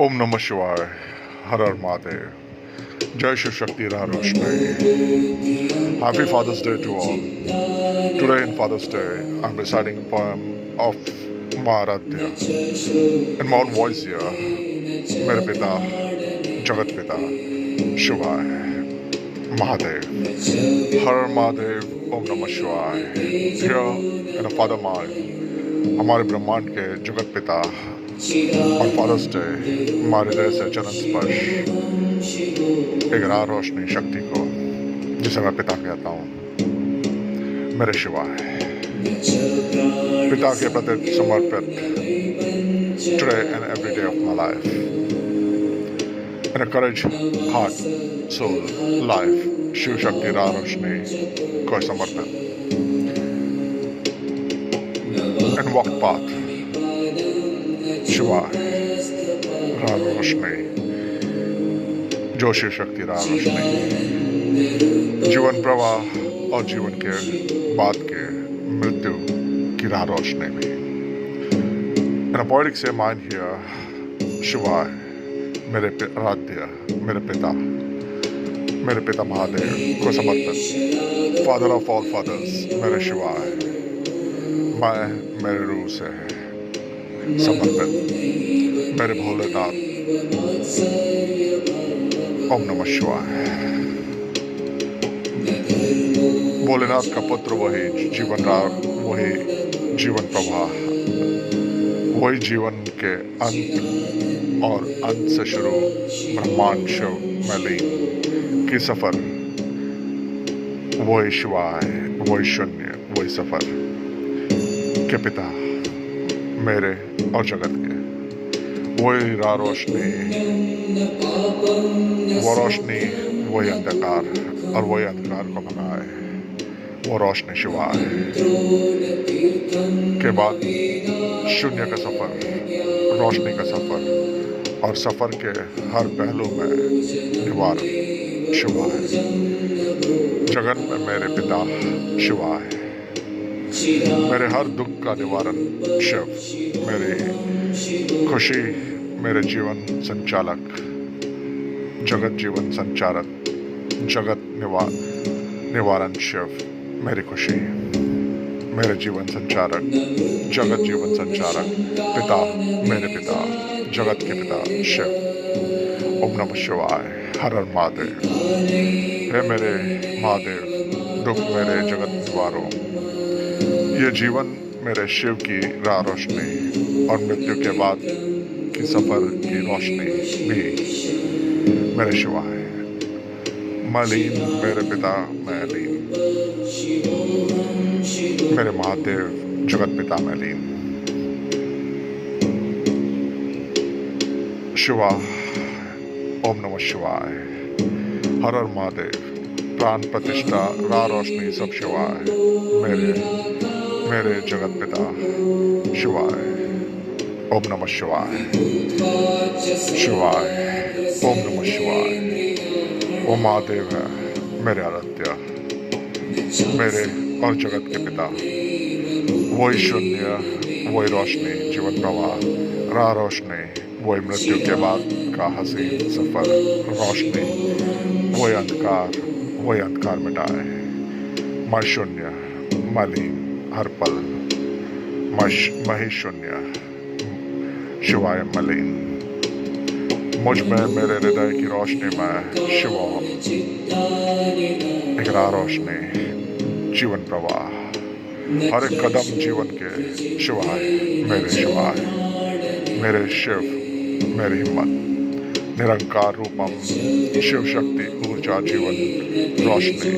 ओम नमः शिवाय, हर हर महादेव, जय शिव शक्ति रहा रोशनी. Happy Father's Day to all. Today in Father's Day, I'm reciting a poem of Maharadhya in my own voice here. मेरे पिता, जगत पिता, शिवाय, महादेव, हर महादेव, ओम नमः शिवाय. Here in a father mind, हमारे ब्रह्मांड के जगत पिता और फादर्स डे हमारे हृदय से चरण स्पर्श एक राह रोशनी शक्ति को जिसे मैं पिता कहता हूँ, मेरे शिवाय, पिता के प्रति समर्पित today and every day of my life in a courage heart soul life Shiv Shakti राह रोशनी को समर्पित एंड वॉक पाथ शिवाय राह रोशनी, जो शिव शक्ति राह रोशनी, जीवन प्रवाह और जीवन के बाद के मृत्यु की राह रोशनी भी. And a poetic say mine here, शिवाय, मेरे आराध्य, मेरे पिता महादेव को समर्पित, फादर ऑफ ऑल फादर्स, मेरे शिवाय, मैं मेरे रूह से समर्पित, मेरे भोलेनाथ, ओम नमः शिवाय. भोलेनाथ का पुत्र वही जीवन राग, वही जीवन प्रवाह, वही जीवन के अंत और अंत से शुरू ब्रह्मांड शिव मैलीन की सफर, वही शिवाय, वही शून्य, वही सफर के पिता मेरे और जगत के, वही राह रोशनी, वो रोशनी, वही अंधकार और वही अंधकार को भगाए, वो रोशनी शिवाय के बाद शून्य का सफर, रोशनी का सफर और सफर के हर पहलू में निवारण शिवाय, जगत में मेरे पिता शिवाय, मेरे हर दुख का निवारण शिव, मेरी खुशी, मेरे जीवन संचालक, जगत जीवन संचारक, जगत निवारण शिव, मेरी खुशी, मेरे जीवन संचारक, जगत जीवन संचारक, पिता, मेरे पिता, जगत के पिता शिव. ओम नमः शिवाय, हर हर महादेव. हे मेरे महादेव, दुख मेरे जगत निवारो, ये जीवन मेरे शिव की राह रोशनी और मृत्यु के बाद की सफर की रोशनी भी, मेरे शिवाय, मलीन, मेरे पिता मलीन, मेरे महादेव, जगत पिता मलीन. शिवा, ओम नमः शिवाय, हर हर महादेव, प्राण प्रतिष्ठा राह रोशनी सब शिवाय, मेरे जगत पिता शिवाय, ओम नमः शिवाय, शिवाय, ओम नमः शिवाय. वो महादेव है मेरे आराध्य, मेरे और जगत के पिता, वही शून्य, वही रोशनी, जीवन प्रवाह, राह रोशनी, वही मृत्यु के बाद का हसीन सफर, रोशनी, वही अंधकार मिटाए, मैं शून्य, मलिन, हर पल, मही शून्य, शिवाय मलिन, मुझ में, मेरे हृदय की रोशनी में शिवोम, एक राह रोशनी, जीवन प्रवाह, हर एक कदम जीवन के शिवाय, मेरे शिव, मेरी हिम्मत, निरंकार रूपम, शिव शक्ति ऊर्जा जीवन रोशनी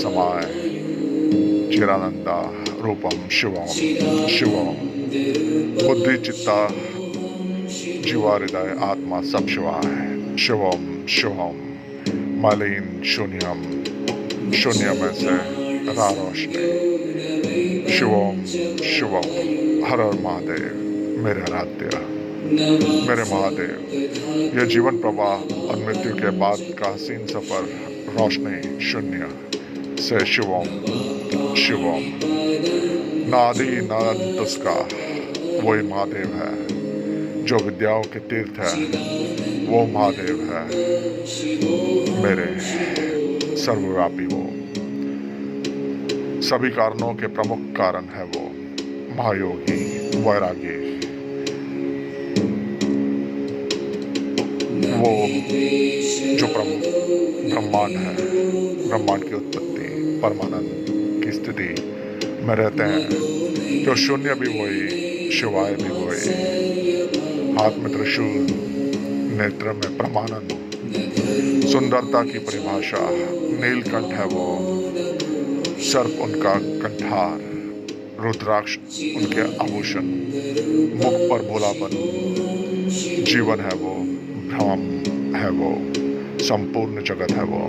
समाय, चिरानंदा रूपम शिवम, बुद्धि चित्ता जीवा हृदय आत्मा सब शिवाय, शिवम, मलिन शून्यम, शून्य में से राह रोशनी, शिवम, हर हर महादेव, मेरे आराध्य, मेरे महादेव, ये जीवन प्रवाह और मृत्यु के बाद का हसीन सफर, रोशनी, शून्य से शिवम, नादि नादंत उसका वही महादेव है, जो विद्याओं के तीर्थ है वो महादेव है, मेरे सर्वव्यापी वो, सभी कारणों के प्रमुख कारण है वो, महायोगी वैरागी, वो जो ब्रह्मांड है, ब्रह्मांड की उत्पत्ति, परमानंद की स्थिति में रहते हैं, जो शून्य भी वही, शिवाय भी वही, हाथ में त्रिशूल, नेत्र में परमानंद, सुंदरता की परिभाषा, नीलकंठ है वो, सर्प उनका कंठार, रुद्राक्ष उनके आभूषण, मुख पर भोलापन, जीवन है वो, भ्रम है वो, संपूर्ण जगत है वो,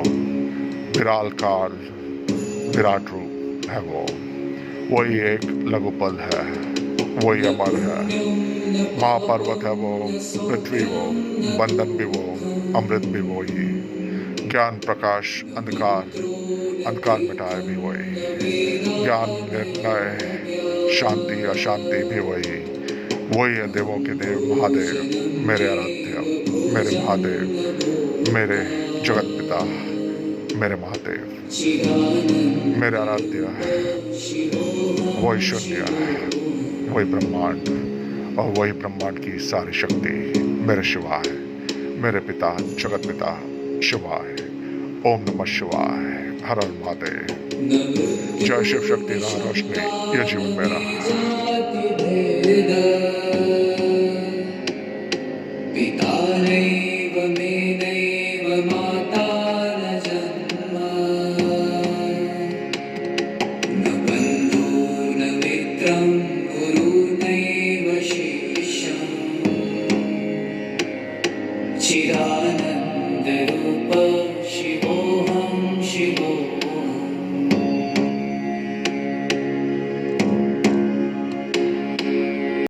विराल काल, विराट रूप है वो, वही एक लघुपल है, वही अमर है, महापर्वत है वो, पृथ्वी वो, बंधन भी वो, अमृत भी वही, ज्ञान प्रकाश अंधकार मिटाए भी वही, ज्ञान निर्णय शांति अशांति भी वही है देवों के देव महादेव, मेरे आराध्य, मेरे महादेव, मेरे जगत पिता, मेरे महादेव, मेरे आराध्य, वही शून्य, वही ब्रह्मांड और वही ब्रह्मांड की सारी शक्ति मेरे शिवाय, मेरे पिता जगत पिता शिवाय। ओम नमः शिवाय, हर हर महादेव, जय शिव शक्ति राह रोशनी, ये जीवन मेरा। पिता नैव मे नैव माता न जन्म, न बन्धुर्न मित्रं गुरुर्नैव शिष्यम्, चिदानन्दरूप शिवोऽहं शिवो